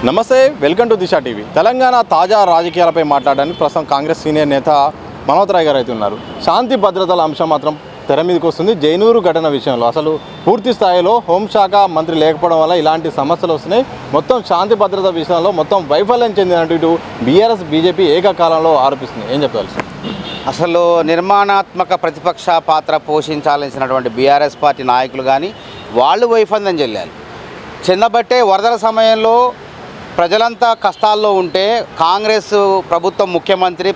నమస్తే, welcome to Disha TV. Telangana తాజా రాజకీయాలపై మాట్లాడడానికి ప్రస్తుతం కాంగ్రెస్ సీనియర్ నేత మనోహర్ రాయ్ గారు అయితే ఉన్నారు. శాంతి భద్రతల అంశం మాత్రం తెర మీదకి వస్తుంది. జైనూరు ఘటన విషయంలో అసలు పూర్తి స్థాయిలో హోంశాఖ మంత్రి లేకపోవడం వల్ల ఇలాంటి సమస్యలు వస్తున్నాయి. మొత్తం శాంతి భద్రత విషయంలో మొత్తం వైఫల్యం చెందినట్టు ఇటు బీఆర్ఎస్ బీజేపీ ఏకకాలంలో ఆరోపిస్తుంది. ఏం చెప్తారు? అసలు నిర్మాణాత్మక ప్రతిపక్ష పాత్ర పోషించాల్సినటువంటి బీఆర్ఎస్ పార్టీ నాయకులు కానీ వాళ్ళు వైఫల్యం చెందబట్టే వరదల సమయంలో ప్రజలంతా కష్టాల్లో ఉంటే కాంగ్రెస్ ప్రభుత్వం ముఖ్యమంత్రి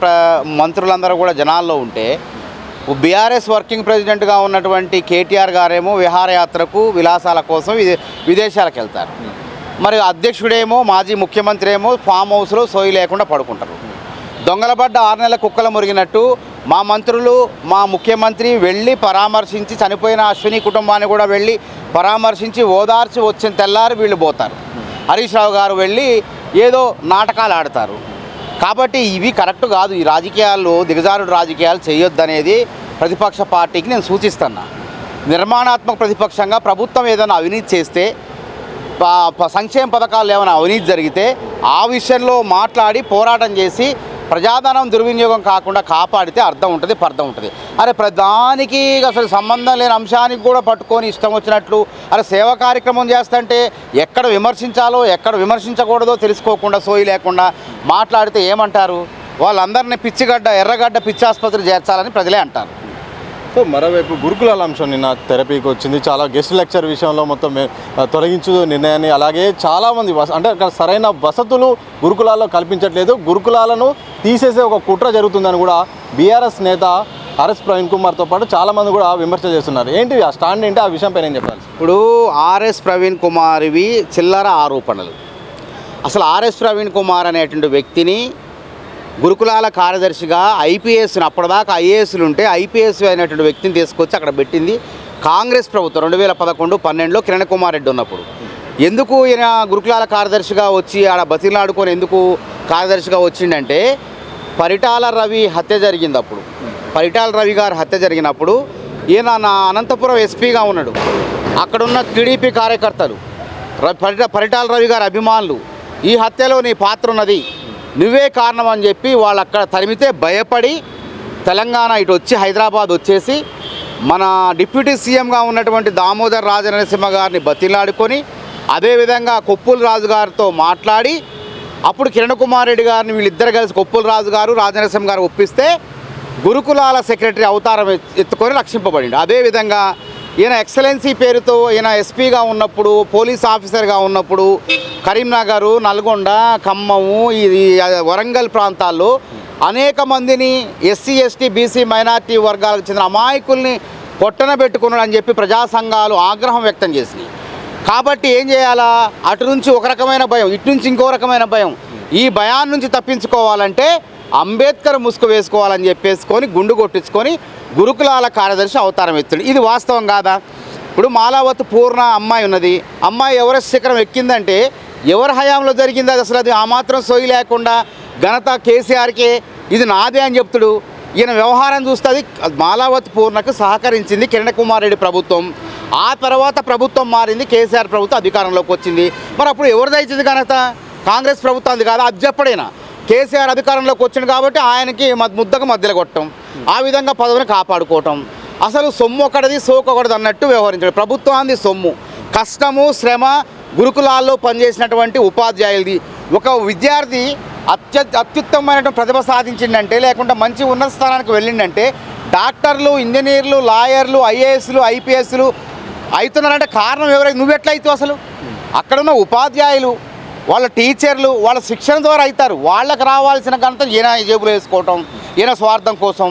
మంత్రులందరూ కూడా జనాల్లో ఉంటే బీఆర్ఎస్ వర్కింగ్ ప్రెసిడెంట్గా ఉన్నటువంటి కేటీఆర్ గారేమో విహారయాత్రకు విలాసాల కోసం విదేశాలకు వెళ్తారు. మరి అధ్యక్షుడేమో మాజీ ముఖ్యమంత్రి ఏమో ఫామ్ హౌస్లో సోయి లేకుండా పడుకుంటారు. దొంగలబడ్డ 6 నెలల కుక్కలు మురిగినట్టు మా మంత్రులు మా ముఖ్యమంత్రి వెళ్ళి పరామర్శించి చనిపోయిన అశ్విని కుటుంబాన్ని కూడా వెళ్ళి పరామర్శించి ఓదార్చి వచ్చిన తెల్లారి వీళ్ళు పోతారు. హరీష్ రావు గారు వెళ్ళి ఏదో నాటకాలు ఆడతారు. కాబట్టి ఇవి కరెక్ట్ కాదు. ఈ రాజకీయాల్లో దిగజారుడు రాజకీయాలు చేయొద్దనేది ప్రతిపక్ష పార్టీకి నేను సూచిస్తున్నా. నిర్మాణాత్మక ప్రతిపక్షంగా ప్రభుత్వం ఏదైనా అవినీతి చేస్తే సంక్షేమ పథకాలు ఏమైనా అవినీతి జరిగితే ఆ విషయంలో మాట్లాడి పోరాటం చేసి ప్రజాధనం దుర్వినియోగం కాకుండా కాపాడితే అర్థం ఉంటుంది, పర్థం ఉంటుంది. అరే ప్రధానికి అసలు సంబంధం లేని అంశానికి కూడా పట్టుకొని ఇష్టం వచ్చినట్లు అరే సేవా కార్యక్రమం చేస్తుంటే ఎక్కడ విమర్శించాలో ఎక్కడ విమర్శించకూడదో తెలుసుకోకుండా సోయి లేకుండా మాట్లాడితే ఏమంటారు? వాళ్ళందరినీ పిచ్చిగడ్డ ఎర్రగడ్డ పిచ్చి ఆసుపత్రి చేర్చాలని ప్రజలే అంటారు. సో మరోవైపు గురుకులాల అంశం నిన్న థెరపీకి వచ్చింది. చాలా గెస్ట్ లెక్చర్ విషయంలో మొత్తం తొలగించు నిర్ణయాన్ని, అలాగే చాలామంది అంటే అక్కడ సరైన వసతులు గురుకులాల్లో కల్పించట్లేదు, గురుకులాలను తీసేసే ఒక కుట్ర జరుగుతుందని కూడా బీఆర్ఎస్ నేత ఆర్ఎస్ ప్రవీణ్ కుమార్తో పాటు చాలామంది కూడా విమర్శ చేస్తున్నారు. ఏంటి ఆ స్టాండ్ ఏంటి? ఆ విషయంపై నేను చెప్పాలి. ఇప్పుడు ఆర్ఎస్ ప్రవీణ్ కుమార్వి చిల్లర ఆరోపణలు. అసలు ఆర్ఎస్ ప్రవీణ్ కుమార్ అనేటువంటి వ్యక్తిని గురుకులాల కార్యదర్శిగా ఐపీఎస్ని అప్పటిదాకా ఐఏఎస్లు ఉంటే ఐపీఎస్ అయినటువంటి వ్యక్తిని తీసుకొచ్చి అక్కడ పెట్టింది కాంగ్రెస్ ప్రభుత్వం 2011-12లో కిరణ్ కుమార్ రెడ్డి ఉన్నప్పుడు. ఎందుకు ఈయన గురుకులాల కార్యదర్శిగా వచ్చి ఆడ బతిలాడుకొని ఎందుకు కార్యదర్శిగా వచ్చిండంటే పరిటాల రవి హత్య జరిగింది. అప్పుడు పరిటాల రవి గారు హత్య జరిగినప్పుడు ఈయన నా అనంతపురం ఎస్పీగా ఉన్నాడు. అక్కడున్న టీడీపీ కార్యకర్తలు పరిటాల రవి గారి అభిమానులు ఈ హత్యలో నీ పాత్ర ఉన్నది, నువ్వే కారణం అని చెప్పి వాళ్ళు అక్కడ తరిమితే భయపడి తెలంగాణ ఇటు వచ్చి హైదరాబాద్ వచ్చేసి మన డిప్యూటీ సీఎంగా ఉన్నటువంటి దామోదర్ రాజనరసింహ గారిని బతిలాడుకొని అదేవిధంగా కొప్పుల రాజు గారితో మాట్లాడి అప్పుడు కిరణ్ కుమార్ రెడ్డి గారిని వీళ్ళిద్దరు కలిసి కొప్పుల రాజు గారు రాజనరసింహ గారు ఒప్పిస్తే గురుకులాల సెక్రటరీ అవతారం ఎత్తుకొని రక్షింపబడింది. అదేవిధంగా ఈయన ఎక్సలెన్సీ పేరుతో ఈయన ఎస్పీగా ఉన్నప్పుడు పోలీస్ ఆఫీసర్గా ఉన్నప్పుడు కరీంనగర్, నల్గొండ, ఖమ్మము, ఈ వరంగల్ ప్రాంతాల్లో అనేక మందిని ఎస్సీ ఎస్టీ బీసీ మైనార్టీ వర్గాలకు చెందిన అమాయకుల్ని పొట్టన పెట్టుకున్నాడు అని చెప్పి ప్రజా సంఘాలు ఆగ్రహం వ్యక్తం చేసినాయి. కాబట్టి ఏం చేయాలా? అటు నుంచి ఒక రకమైన భయం, ఇటు నుంచి ఇంకో రకమైన భయం. ఈ భయాన్ని నుంచి తప్పించుకోవాలంటే అంబేద్కర్ ముసుగు వేసుకోవాలని చెప్పేసుకొని గుండు కొట్టించుకొని గురుకులాల కార్యదర్శి అవతారం ఎత్తుడు. ఇది వాస్తవం కాదా? ఇప్పుడు మాలావత్ పూర్ణ అమ్మాయి ఉన్నది. అమ్మాయి ఎవరెస్ట్ శిఖరం ఎక్కిందంటే ఎవరి హయాంలో జరిగింది? అది అసలు అది ఆ మాత్రం సోయి లేకుండా ఘనత కేసీఆర్కే, ఇది నాదే అని చెప్తాడు. ఈయన వ్యవహారం చూస్తుంది. మాలావత్ పూర్ణకు సహకరించింది కిరణ్ కుమార్ రెడ్డి ప్రభుత్వం. ఆ తర్వాత ప్రభుత్వం మారింది, కేసీఆర్ ప్రభుత్వం అధికారంలోకి వచ్చింది. మరి అప్పుడు ఎవరిదైతుంది ఘనత? కాంగ్రెస్ ప్రభుత్వం అది కాదు. అది చెప్పడైనా కేసీఆర్ అధికారంలోకి వచ్చింది కాబట్టి ఆయనకి ముద్దకు మధ్యలో కొట్టడం, ఆ విధంగా పదవిని కాపాడుకోవటం. అసలు సొమ్ము ఒకటిది సోకొకటిది అన్నట్టు వ్యవహరించడం. ప్రభుత్వాన్ని సొమ్ము, కష్టము, శ్రమ, గురుకులాల్లో పనిచేసినటువంటి ఉపాధ్యాయులది. ఒక విద్యార్థి అత్యుత్తమమైనటువంటి ప్రతిభ సాధించిందంటే లేకుంటే మంచి ఉన్నత స్థానానికి వెళ్ళిందంటే డాక్టర్లు, ఇంజనీర్లు, లాయర్లు, ఐఏఎస్లు, ఐపీఎస్లు అవుతున్నారంటే కారణం ఎవరైతే? నువ్వెట్లయితే అసలు అక్కడున్న ఉపాధ్యాయులు, వాళ్ళ టీచర్లు వాళ్ళ శిక్షణ ద్వారా అవుతారు. వాళ్ళకి రావాల్సిన ఘనత ఈయన జేబులు వేసుకోవటం, ఈయన స్వార్థం కోసం.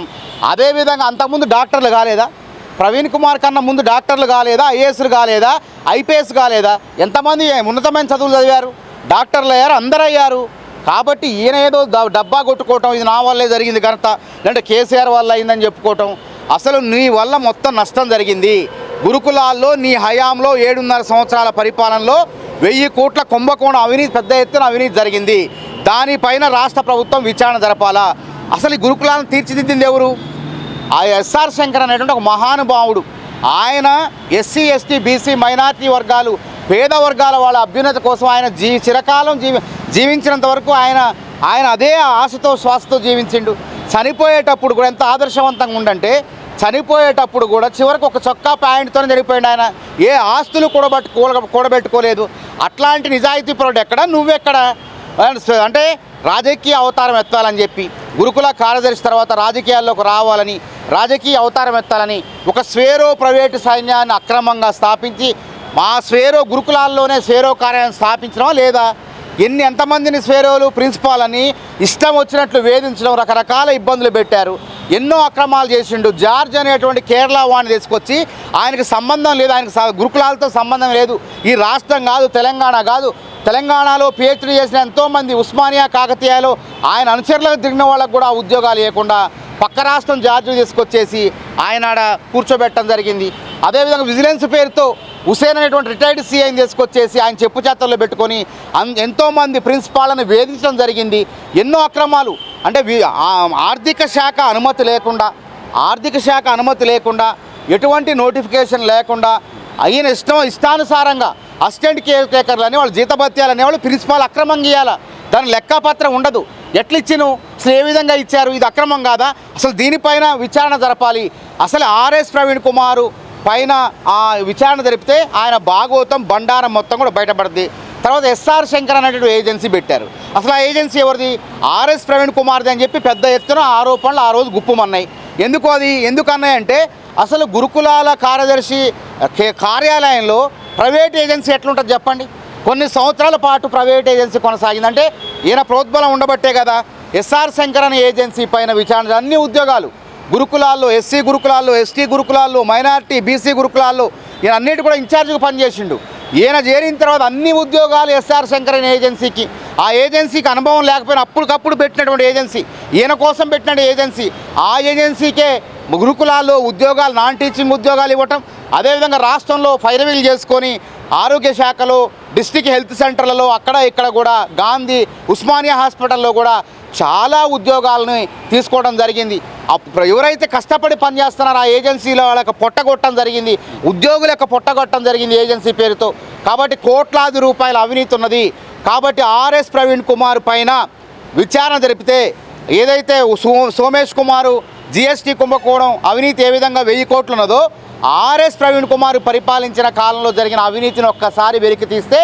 అదేవిధంగా అంతకుముందు డాక్టర్లు కాలేదా? ప్రవీణ్ కుమార్ కన్నా ముందు డాక్టర్లు కాలేదా? ఐఏఎస్లు కాలేదా? ఐపీఎస్ కాలేదా? ఎంతమంది ఉన్నతమైన చదువులు చదివారు, డాక్టర్లు అయ్యారు, అందరూ అయ్యారు. కాబట్టి ఈయన ఏదో డబ్బా కొట్టుకోవటం, ఇది నా వల్లే జరిగింది ఘనత, లేదంటే కేసీఆర్ వల్ల అయిందని చెప్పుకోవటం. అసలు నీ వల్ల మొత్తం నష్టం జరిగింది. గురుకులాల్లో నీ హయాంలో 7.5 సంవత్సరాల పరిపాలనలో 1000 కోట్ల కుంభకోణం అవినీతి, పెద్ద ఎత్తున అవినీతి జరిగింది. దానిపైన రాష్ట్ర ప్రభుత్వం విచారణ జరపాలా. అసలు ఈ గురుకులాలను తీర్చిదిద్దింది ఎవరు? ఆ ఎస్ఆర్ శంకర్ అనేటువంటి ఒక మహానుభావుడు. ఆయన ఎస్సీ ఎస్టీ బీసీ మైనార్టీ వర్గాలు పేద వర్గాల వాళ్ళ అభ్యున్నతి కోసం ఆయన చిరకాలం జీవించినంత వరకు ఆయన అదే ఆశతో శ్వాసతో జీవించిండు. చనిపోయేటప్పుడు కూడా ఎంత ఆదర్శవంతంగా ఉండంటే చనిపోయేటప్పుడు కూడా చివరికి ఒక చొక్కా ప్యాంట్తోనే చనిపోయిండు. ఆయన ఏ ఆస్తులు కూడబెట్టుకోలేదు. అట్లాంటి నిజాయితీ పరుడు ఎక్కడ, నువ్వెక్కడ? అంటే రాజకీయ అవతారం ఎత్తాలని చెప్పి గురుకుల కార్యదర్శి తర్వాత రాజకీయాల్లోకి రావాలని, రాజకీయ అవతారం ఎత్తాలని ఒక స్వేరో ప్రైవేటు సైన్యాన్ని అక్రమంగా స్థాపించి మా స్వేరో గురుకులాల్లోనే స్వేరో కార్యాలయం స్థాపించడం లేదా? ఎంతమందిని స్వేరోలు ప్రిన్సిపాల్ అని ఇష్టం వచ్చినట్లు వేధించడం, రకరకాల ఇబ్బందులు పెట్టారు, ఎన్నో అక్రమాలు చేసిండు. జార్జ్ అనేటువంటి కేరళ వాడిని తీసుకొచ్చి ఆయనకు సంబంధం లేదు, ఆయనకు గురుకులాలతో సంబంధం లేదు, ఈ రాష్ట్రం కాదు, తెలంగాణ కాదు, తెలంగాణలో పిహెచ్డీ చేసిన ఎంతోమంది ఉస్మానియా కాకతీయలో ఆయన అనుచరులకు దిగిన వాళ్ళకు కూడా ఉద్యోగాలు ఇవ్వకుండా పక్క రాష్ట్రం జార్జి తీసుకొచ్చేసి ఆయన ఆడ కూర్చోబెట్టడం జరిగింది. అదేవిధంగా విజిలెన్స్ పేరుతో హుసేన్ అనేటువంటి రిటైర్డ్ సీఐని తీసుకొచ్చేసి ఆయన చెప్పు చేతల్లో పెట్టుకొని ఎంతోమంది ప్రిన్సిపాల్ని వేధించడం జరిగింది. ఎన్నో అక్రమాలు అంటే ఆర్థిక శాఖ అనుమతి లేకుండా ఎటువంటి నోటిఫికేషన్ లేకుండా అయిన ఇష్టానుసారంగా అసిస్టెంట్ కేర్ టేకర్లు అని వాళ్ళు జీతభత్యాలు అనేవాళ్ళు ప్రిన్సిపాల్ అక్రమంగా ఇవ్వాలి, దాని లెక్కపత్రం ఉండదు. ఎట్లా ఇచ్చిను, అసలు ఏ విధంగా ఇచ్చారు, ఇది అక్రమం కాదా? అసలు దీనిపైన విచారణ జరపాలి. అసలు ఆర్ఎస్ ప్రవీణ్ కుమార్ పైన ఆ విచారణ జరిపితే ఆయన భాగవతం బండారం మొత్తం కూడా బయటపడుతుంది. తర్వాత ఎస్ఆర్ శంకర్ అనేటువంటి ఏజెన్సీ పెట్టారు. అసలు ఆ ఏజెన్సీ ఎవరిది? ఆర్ఎస్ ప్రవీణ్ కుమార్ది అని చెప్పి పెద్ద ఎత్తున ఆరోపణలు ఆ రోజు గుప్పుమన్నాయి. ఎందుకన్నాయంటే అసలు గురుకులాల కార్యదర్శి కార్యాలయంలో ప్రైవేట్ ఏజెన్సీ ఎట్లుంటుంది చెప్పండి? కొన్ని సంవత్సరాల పాటు ప్రైవేట్ ఏజెన్సీ కొనసాగిందంటే ఈయన ప్రోద్బలం ఉండబట్టే కదా. ఎస్ఆర్ శంకర్ అనే ఏజెన్సీ పైన విచారణ, అన్ని ఉద్యోగాలు గురుకులాల్లో, ఎస్సీ గురుకులాల్లో, ఎస్టీ గురుకులాల్లో, మైనార్టీ బీసీ గురుకులాల్లో ఈయన అన్నిటి కూడా ఇన్ఛార్జ్గా పనిచేసిండు. ఈయన చేరిన తర్వాత అన్ని ఉద్యోగాలు ఎస్ఆర్ శంకర్ అనే ఏజెన్సీకి, ఆ ఏజెన్సీకి అనుభవం లేకపోయినా అప్పటికప్పుడు పెట్టినటువంటి ఏజెన్సీ, ఈయన కోసం పెట్టిన ఏజెన్సీ, ఆ ఏజెన్సీకే గురుకులాల్లో ఉద్యోగాలు, నాన్ టీచింగ్ ఉద్యోగాలు ఇవ్వటం, అదేవిధంగా రాష్ట్రంలో ఫైరవీలు చేసుకొని ఆరోగ్య శాఖలో, డిస్ట్రిక్ట్ హెల్త్ సెంటర్లలో అక్కడ ఇక్కడ కూడా, గాంధీ ఉస్మానియా హాస్పిటల్లో కూడా చాలా ఉద్యోగాలని తీసుకోవడం జరిగింది. ఎవరైతే కష్టపడి పనిచేస్తున్నారో ఆ ఏజెన్సీలో వాళ్ళకి పొట్టగొట్టడం జరిగింది, ఉద్యోగుల యొక్క పొట్టగొట్టడం జరిగింది ఏజెన్సీ పేరుతో. కాబట్టి కోట్లాది రూపాయల అవినీతి ఉన్నది. కాబట్టి ఆర్ఎస్ ప్రవీణ్ కుమార్ పైన విచారణ జరిపితే ఏదైతే సోమేష్ కుమారు జిఎస్టీ కుంభకోణం అవినీతి ఏ విధంగా 1000 కోట్లు ఉన్నదో, ఆర్ఎస్ ప్రవీణ్ కుమార్ పరిపాలించిన కాలంలో జరిగిన అవినీతిని ఒక్కసారి వెలికి తీస్తే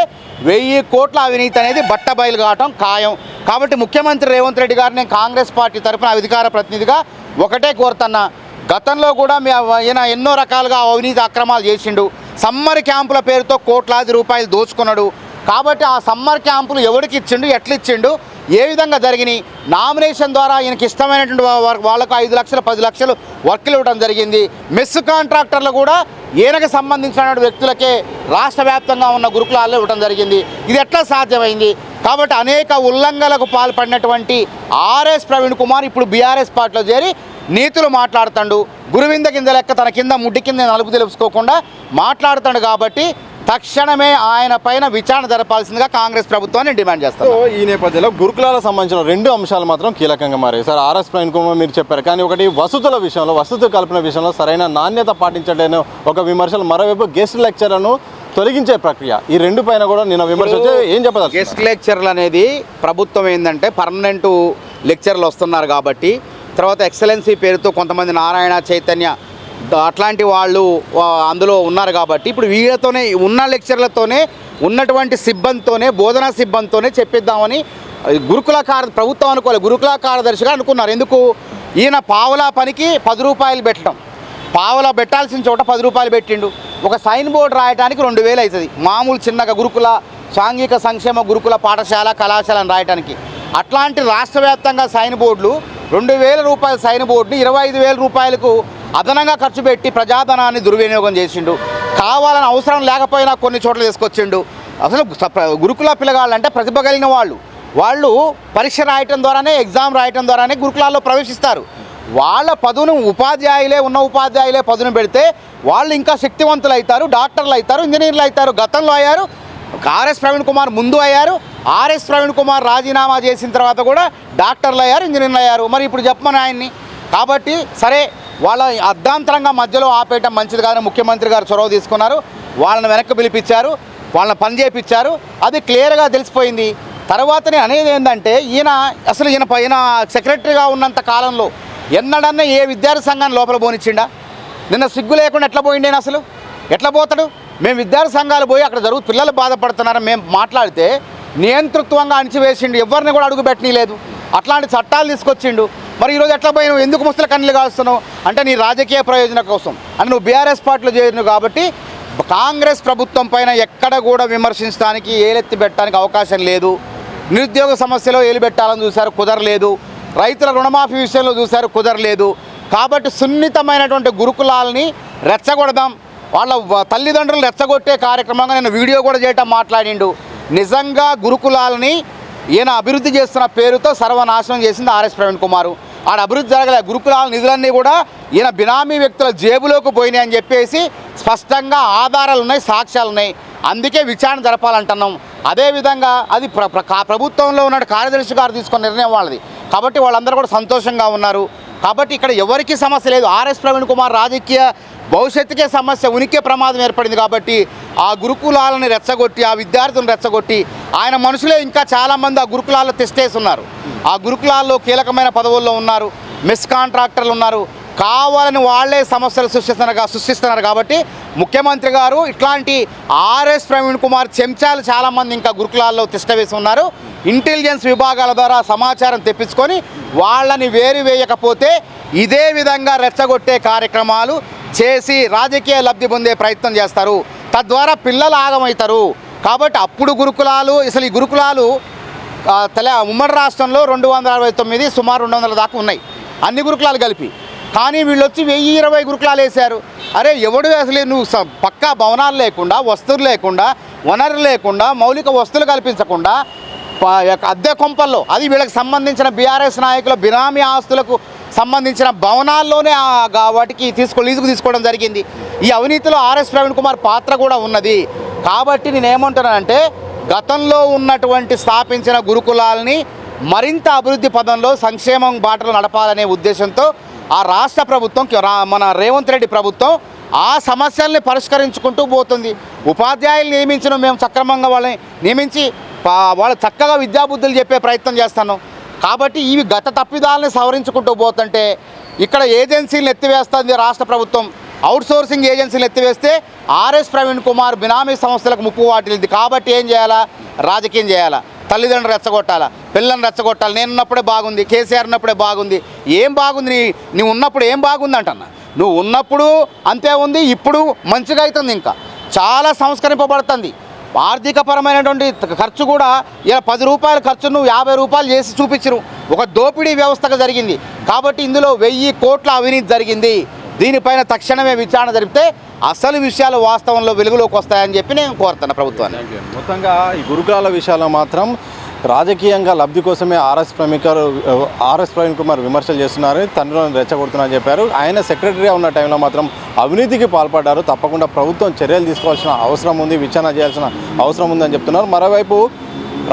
1000 కోట్ల అవినీతి అనేది బట్టబయలు కావటం ఖాయం. కాబట్టి ముఖ్యమంత్రి రేవంత్ రెడ్డి గారు నేను కాంగ్రెస్ పార్టీ తరఫున అధికార ప్రతినిధిగా ఒకటే కోరుతున్నా, గతంలో కూడా ఈయన ఎన్నో రకాలుగా అవినీతి అక్రమాలు చేసిండు. సమ్మర్ క్యాంపుల పేరుతో కోట్లాది రూపాయలు దోచుకున్నాడు. కాబట్టి ఆ సమ్మర్ క్యాంపులు ఎవరికి ఇచ్చిండు, ఎట్లా ఇచ్చిండు, ఏ విధంగా జరిగినాయి, నామినేషన్ ద్వారా ఈయనకి ఇష్టమైనటువంటి వాళ్ళకు 5 లక్షలు 10 లక్షలు వర్కులు ఇవ్వడం జరిగింది. మెస్ కాంట్రాక్టర్లు కూడా ఈయనకు సంబంధించిన వ్యక్తులకే రాష్ట్ర వ్యాప్తంగా ఉన్న గురుకులాల్లో ఇవ్వడం జరిగింది. ఇది ఎట్లా సాధ్యమైంది? కాబట్టి అనేక ఉల్లంఘనలకు పాల్పడినటువంటి ఆర్ఎస్ ప్రవీణ్ కుమార్ ఇప్పుడు బీఆర్ఎస్ పార్టీలో చేరి నీతులు మాట్లాడుతాడు. గురువింద కింద లెక్క తన కింద ముడ్డి కింద నలుపు తెలుసుకోకుండా మాట్లాడుతాడు. కాబట్టి తక్షణమే ఆయన పైన విచారణ జరపాల్సిందిగా కాంగ్రెస్ ప్రభుత్వాన్ని డిమాండ్ చేస్తారు. ఈ నేపథ్యంలో గురుకులాలకు సంబంధించిన 2 అంశాలు మాత్రం కీలకంగా మారాయి సార్. ఆర్ఎస్ ప్రవీణ్ కుమార్ మీరు చెప్పారు, కానీ ఒకటి వసతుల విషయంలో, వసతి కల్పన విషయంలో సరైన నాణ్యత పాటించలేని ఒక విమర్శలు, మరోవైపు గెస్ట్ లెక్చర్లను తొలగించే ప్రక్రియ, ఈ 2 పైన కూడా నిన్న విమర్శ ఏం చెప్పదు. గెస్ట్ లెక్చర్లు అనేది ప్రభుత్వం ఏంటంటే పర్మనెంట్ లెక్చర్లు వస్తున్నారు కాబట్టి, తర్వాత ఎక్సలెన్సీ పేరుతో కొంతమంది నారాయణ చైతన్య అట్లాంటి వాళ్ళు అందులో ఉన్నారు కాబట్టి ఇప్పుడు వీళ్ళతోనే ఉన్న లెక్చర్లతోనే ఉన్నటువంటి సిబ్బందితోనే బోధనా సిబ్బందితోనే చెప్పిద్దామని ప్రభుత్వం అనుకోలేదు, గురుకుల కార్యదర్శిగా అనుకున్నారు. ఎందుకు? ఈయన పావలా పనికి 10 రూపాయలు పెట్టడం, పావలా పెట్టాల్సిన చోట 10 రూపాయలు పెట్టిండు. ఒక సైన్ బోర్డు రాయడానికి 2000 అవుతుంది మామూలు చిన్నగా గురుకుల సాంఘిక సంక్షేమ గురుకుల పాఠశాల కళాశాలను రాయడానికి. అట్లాంటి రాష్ట్ర వ్యాప్తంగా సైన్ బోర్డులు 2000 రూపాయల సైన్ బోర్డుని 25,000 రూపాయలకు అదనంగా ఖర్చు పెట్టి ప్రజాధనాన్ని దుర్వినియోగం చేసిండు. కావాలని అవసరం లేకపోయినా కొన్ని చోట్ల తీసుకొచ్చిండు. అసలు గురుకుల పిల్లగాళ్ళంటే ప్రతిభ కలిగిన వాళ్ళు పరీక్ష రాయటం ద్వారానే, ఎగ్జామ్ రాయటం ద్వారానే గురుకులాల్లో ప్రవేశిస్తారు. వాళ్ళ పదును ఉన్న ఉపాధ్యాయులే పదును పెడితే వాళ్ళు ఇంకా శక్తివంతులు అవుతారు, డాక్టర్లు అవుతారు, ఇంజనీర్లు అవుతారు. గతంలో అయ్యారు, ఆర్ఎస్ ప్రవీణ్ కుమార్ ముందు అయ్యారు, ఆర్ఎస్ ప్రవీణ్ కుమార్ రాజీనామా చేసిన తర్వాత కూడా డాక్టర్లు అయ్యారు, ఇంజనీర్లు అయ్యారు. మరి ఇప్పుడు చెప్పమని ఆయన్ని. కాబట్టి సరే, వాళ్ళ అర్ధాంతరంగా మధ్యలో ఆపేయటం మంచిది కాదని ముఖ్యమంత్రి గారు చొరవ తీసుకున్నారు. వాళ్ళని వెనక్కి పిలిపించారు. వాళ్ళని పని చేయించారు. అది క్లియర్గా తెలిసిపోయింది. తర్వాత నేను అనేది ఏంటంటే ఈయన సెక్రటరీగా ఉన్నంత కాలంలో ఎన్నడన్నా ఏ విద్యార్థి సంఘాన్ని లోపల పోనిచ్చిండా? నిన్న సిగ్గు లేకుండా ఎట్లా పోయిండేనా? అసలు ఎట్లా పోతాడు? మేము విద్యార్థి సంఘాలు పోయి అక్కడ పిల్లలు బాధపడుతున్నారని మేము మాట్లాడితే నియంతృత్వంగా అణిచివేసిండు, ఎవరిని కూడా అడుగు పెట్టనీలేదు. అట్లాంటి చట్టాలు తీసుకొచ్చిండు. మరి ఈరోజు ఎట్లా పోయినావు? ఎందుకు ముసలి కన్నీళ్ళు కాస్తున్నావు అంటే నీ రాజకీయ ప్రయోజనం కోసం అంటే నువ్వు బీఆర్ఎస్ పార్టీలో చేరినావు కాబట్టి కాంగ్రెస్ ప్రభుత్వం పైన ఎక్కడ కూడా విమర్శించడానికి ఏలెత్తి పెట్టడానికి అవకాశం లేదు. నిరుద్యోగ సమస్యలో ఏలు పెట్టాలని చూశారు, కుదరలేదు. రైతుల రుణమాఫీ విషయంలో చూశారు, కుదరలేదు. కాబట్టి సున్నితమైనటువంటి గురుకులాలని రెచ్చగొడదాం, వాళ్ళ తల్లిదండ్రులు రెచ్చగొట్టే కార్యక్రమంగా నేను వీడియో కూడా చేయటం మాట్లాడిండు. నిజంగా గురుకులాలని ఈయన అభివృద్ధి చేస్తున్న పేరుతో సర్వనాశనం చేసింది ఆర్ఎస్ ప్రవీణ్ కుమార్. ఆడ అభివృద్ధి జరగలే. గురుకులాల నిధులన్నీ కూడా ఈయన బినామీ వ్యక్తుల జేబులోకి పోయినాయి అని చెప్పేసి స్పష్టంగా ఆధారాలు ఉన్నాయి, సాక్ష్యాలు ఉన్నాయి. అందుకే విచారణ జరపాలంటున్నాం. అదేవిధంగా అది ప్రభుత్వంలో ఉన్న కార్యదర్శి గారు తీసుకున్న నిర్ణయం వాళ్ళది కాబట్టి వాళ్ళందరూ కూడా సంతోషంగా ఉన్నారు. కాబట్టి ఇక్కడ ఎవరికి సమస్య లేదు. ఆర్ఎస్ ప్రవీణ్ కుమార్ రాజకీయ భవిష్యత్తుకే సమస్య, ఉనికి ప్రమాదం ఏర్పడింది. కాబట్టి ఆ గురుకులాలని రెచ్చగొట్టి, ఆ విద్యార్థులను రెచ్చగొట్టి, ఆయన మనుషులే ఇంకా చాలామంది ఆ గురుకులాల్లో టెస్టేసి ఉన్నారు. ఆ గురుకులాల్లో కీలకమైన పదవుల్లో ఉన్నారు, మెస్ కాంట్రాక్టర్లు ఉన్నారు. కావాలని వాళ్లే సమస్యలు సృష్టిస్తున్నారు. కాబట్టి ముఖ్యమంత్రి గారు ఇట్లాంటి ఆర్ఎస్ ప్రవీణ్ కుమార్ చెంచాలు చాలామంది ఇంకా గురుకులాల్లో తిష్టవేసి ఉన్నారు. ఇంటెలిజెన్స్ విభాగాల ద్వారా సమాచారం తెప్పించుకొని వాళ్ళని వేయకపోతే ఇదే విధంగా రెచ్చగొట్టే కార్యక్రమాలు చేసి రాజకీయ లబ్ధి పొందే ప్రయత్నం చేస్తారు. తద్వారా పిల్లలు ఆగమవుతారు. కాబట్టి అప్పుడు గురుకులాలు ఈ గురుకులాలు ఉమ్మడి రాష్ట్రంలో 269 సుమారు 200 దాకా ఉన్నాయి అన్ని గురుకులాలు కలిపి. కానీ వీళ్ళు వచ్చి 1020 గురుకులాలు వేశారు. అరే ఎవడు అసలు నువ్వు పక్కా భవనాలు లేకుండా, వస్తువులు లేకుండా, వనరులు లేకుండా, మౌలిక వస్తువులు కల్పించకుండా అద్దె కొంపల్లో, అది వీళ్ళకి సంబంధించిన బీఆర్ఎస్ నాయకుల బినామీ ఆస్తులకు సంబంధించిన భవనాల్లోనే వాటికి లీజుకు తీసుకోవడం జరిగింది. ఈ అవినీతిలో ఆర్ఎస్ ప్రవీణ్ కుమార్ పాత్ర కూడా ఉన్నది. కాబట్టి నేనేమంటున్నానంటే గతంలో ఉన్నటువంటి స్థాపించిన గురుకులాలని మరింత అభివృద్ధి పదంలో సంక్షేమం బాటలు నడపాలనే ఉద్దేశంతో ఆ రాష్ట్ర ప్రభుత్వం, మన రేవంత్ రెడ్డి ప్రభుత్వం ఆ సమస్యల్ని పరిష్కరించుకుంటూ పోతుంది. ఉపాధ్యాయులు నియమించిన మేము సక్రమంగా వాళ్ళని నియమించి వాళ్ళు చక్కగా విద్యాబుద్ధులు చెప్పే ప్రయత్నం చేస్తున్నాం. కాబట్టి ఇవి గత తప్పిదాలని సవరించుకుంటూ పోతుంటే ఇక్కడ ఏజెన్సీలను ఎత్తివేస్తుంది రాష్ట్ర ప్రభుత్వం. అవుట్సోర్సింగ్ ఏజెన్సీలు ఎత్తివేస్తే ఆర్ఎస్ ప్రవీణ్ కుమార్ బినామీ సంస్థలకు ముప్పు వాటిల్ది. కాబట్టి ఏం చేయాలా? రాజకీయం చేయాలా, తల్లిదండ్రులు రెచ్చగొట్టాలా, పిల్లల్ని రెచ్చగొట్టాలి. నేను ఉన్నప్పుడే బాగుంది, కేసీఆర్ ఉన్నప్పుడే బాగుంది. ఏం బాగుంది? నువ్వు ఉన్నప్పుడు ఏం బాగుంది అంటన్నా? నువ్వు ఉన్నప్పుడు అంతే ఉంది, ఇప్పుడు మంచిగా అవుతుంది. ఇంకా చాలా సంస్కరింపబడుతుంది. ఆర్థికపరమైనటువంటి ఖర్చు కూడా ఇలా 10 రూపాయల ఖర్చును 50 రూపాయలు చేసి చూపించరు. ఒక దోపిడీ వ్యవస్థగా జరిగింది. కాబట్టి ఇందులో 1000 కోట్ల అవినీతి జరిగింది. దీనిపైన తక్షణమే విచారణ జరిపితే అసలు విషయాలు వాస్తవంలో వెలుగులోకి వస్తాయని చెప్పి నేను కోరుతున్నా ప్రభుత్వాన్ని. మొత్తంగా ఈ గురుకులాల విషయాల్లో మాత్రం రాజకీయంగా లబ్ధి కోసమే ఆర్ఎస్ ప్రవీణ్ కుమార్ విమర్శలు చేస్తున్నారు, తండ్రులను రెచ్చగొడుతున్నారని చెప్పారు. ఆయన సెక్రటరీగా ఉన్న టైంలో మాత్రం అవినీతికి పాల్పడ్డారు. తప్పకుండా ప్రభుత్వం చర్యలు తీసుకోవాల్సిన అవసరం ఉంది, విచారణ చేయాల్సిన అవసరం ఉందని చెప్తున్నారు. మరోవైపు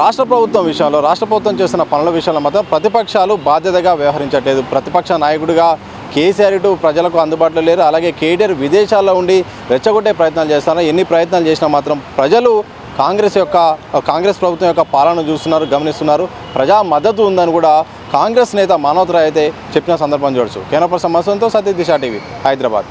రాష్ట్ర ప్రభుత్వం చేస్తున్న పనుల విషయంలో మాత్రం ప్రతిపక్షాలు బాధ్యతగా వ్యవహరించట్లేదు. ప్రతిపక్ష నాయకుడిగా కేసీఆర్ ఇటు ప్రజలకు అందుబాటులో లేరు. అలాగే కేటీఆర్ విదేశాల్లో ఉండి రెచ్చగొట్టే ప్రయత్నాలు చేస్తున్నారు. ఎన్ని ప్రయత్నాలు చేసినా మాత్రం ప్రజలు కాంగ్రెస్ ప్రభుత్వం యొక్క పాలన చూస్తున్నారు, గమనిస్తున్నారు. ప్రజా మద్దతు ఉందని కూడా కాంగ్రెస్ నేత మానవతరాయ్ అయితే చెప్పిన సందర్భం చూడొచ్చు. కెమెరా పర్సన్ మసంతో సతీష్ దిశ టీవీ, హైదరాబాద్.